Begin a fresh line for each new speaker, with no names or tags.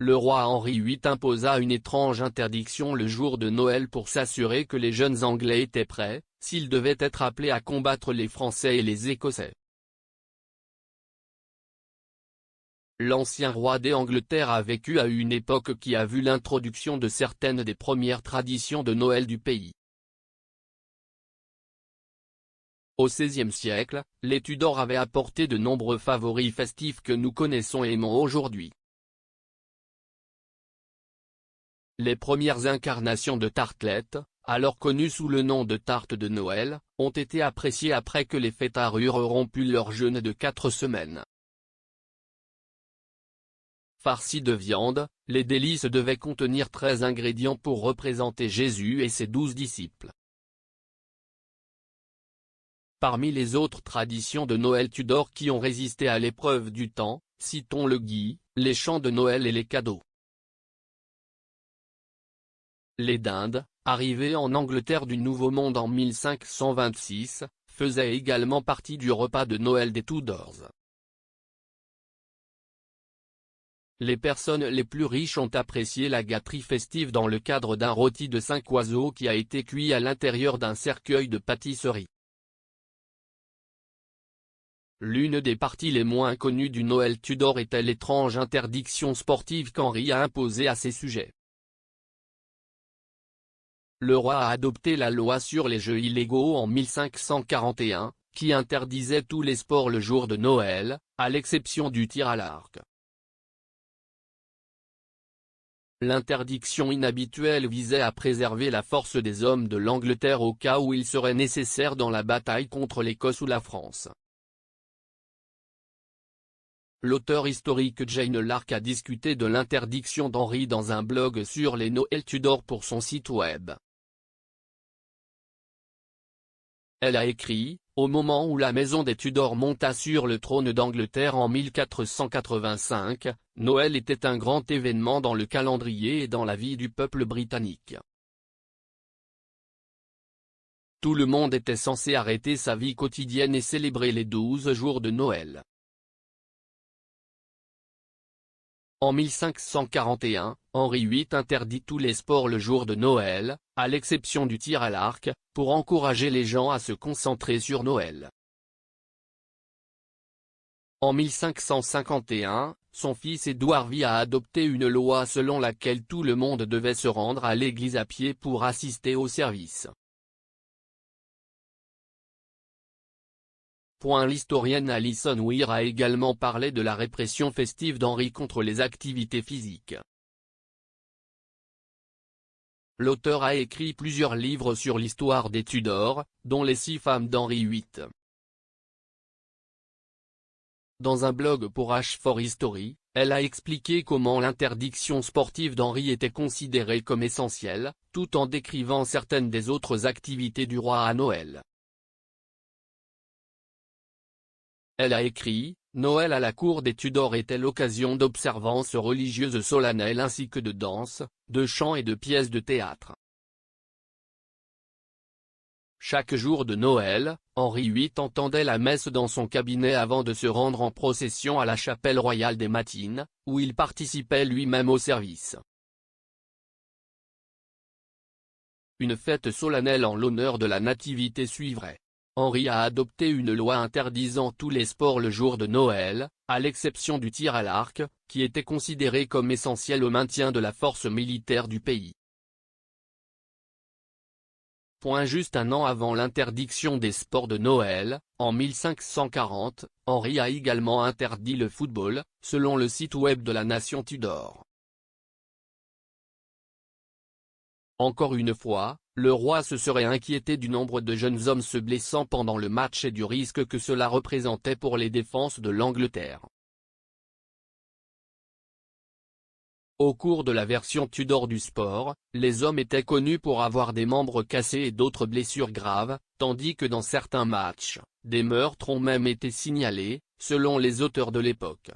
le roi Henri VIII imposa une étrange interdiction le jour de Noël pour s'assurer que les jeunes Anglais étaient prêts, s'ils devaient être appelés à combattre les Français et les Écossais. L'ancien roi d'Angleterre a vécu à une époque qui a vu l'introduction de certaines des premières traditions de Noël du pays. Au XVIe siècle, les Tudors avaient apporté de nombreux favoris festifs que nous connaissons et aimons aujourd'hui. Les premières incarnations de tartelettes, alors connues sous le nom de tarte de Noël, ont été appréciées après que les fêtards eurent rompu leur jeûne de 4 semaines. Farcies de viande, les délices devaient contenir 13 ingrédients pour représenter Jésus et ses 12 disciples. Parmi les autres traditions de Noël Tudor qui ont résisté à l'épreuve du temps, citons le gui, les chants de Noël et les cadeaux. Les dindes, arrivées en Angleterre du Nouveau Monde en 1526, faisaient également partie du repas de Noël des Tudors. Les personnes les plus riches ont apprécié la gâterie festive dans le cadre d'un rôti de 5 oiseaux qui a été cuit à l'intérieur d'un cercueil de pâtisserie. L'une des parties les moins connues du Noël Tudor était l'étrange interdiction sportive qu'Henri a imposée à ses sujets. Le roi a adopté la loi sur les jeux illégaux en 1541, qui interdisait tous les sports le jour de Noël, à l'exception du tir à l'arc. L'interdiction inhabituelle visait à préserver la force des hommes de l'Angleterre au cas où il serait nécessaire dans la bataille contre l'Écosse ou la France. L'auteur historique Jane Lark a discuté de l'interdiction d'Henri dans un blog sur les Noël Tudor pour son site web. Elle a écrit, au moment où la maison des Tudors monta sur le trône d'Angleterre en 1485, Noël était un grand événement dans le calendrier et dans la vie du peuple britannique. Tout le monde était censé arrêter sa vie quotidienne et célébrer les 12 jours de Noël. En 1541, Henri VIII interdit tous les sports le jour de Noël, à l'exception du tir à l'arc, pour encourager les gens à se concentrer sur Noël. En 1551, son fils Édouard a adopté une loi selon laquelle tout le monde devait se rendre à l'église à pied pour assister au service. L'historienne Alison Weir a également parlé de la répression festive d'Henri contre les activités physiques. L'auteur a écrit plusieurs livres sur l'histoire des Tudors, dont Les 6 femmes d'Henri VIII. Dans un blog pour H4History, elle a expliqué comment l'interdiction sportive d'Henri était considérée comme essentielle, tout en décrivant certaines des autres activités du roi à Noël. Elle a écrit, Noël à la cour des Tudors était l'occasion d'observances religieuses solennelles ainsi que de danses, de chants et de pièces de théâtre. Chaque jour de Noël, Henri VIII entendait la messe dans son cabinet avant de se rendre en procession à la chapelle royale des Matines, où il participait lui-même au service. Une fête solennelle en l'honneur de la Nativité suivrait. Henri a adopté une loi interdisant tous les sports le jour de Noël, à l'exception du tir à l'arc, qui était considéré comme essentiel au maintien de la force militaire du pays. Juste un an avant l'interdiction des sports de Noël, en 1540, Henri a également interdit le football, selon le site web de la nation Tudor. Encore une fois, le roi se serait inquiété du nombre de jeunes hommes se blessant pendant le match et du risque que cela représentait pour les défenses de l'Angleterre. Au cours de la version Tudor du sport, les hommes étaient connus pour avoir des membres cassés et d'autres blessures graves, tandis que dans certains matchs, des meurtres ont même été signalés, selon les auteurs de l'époque.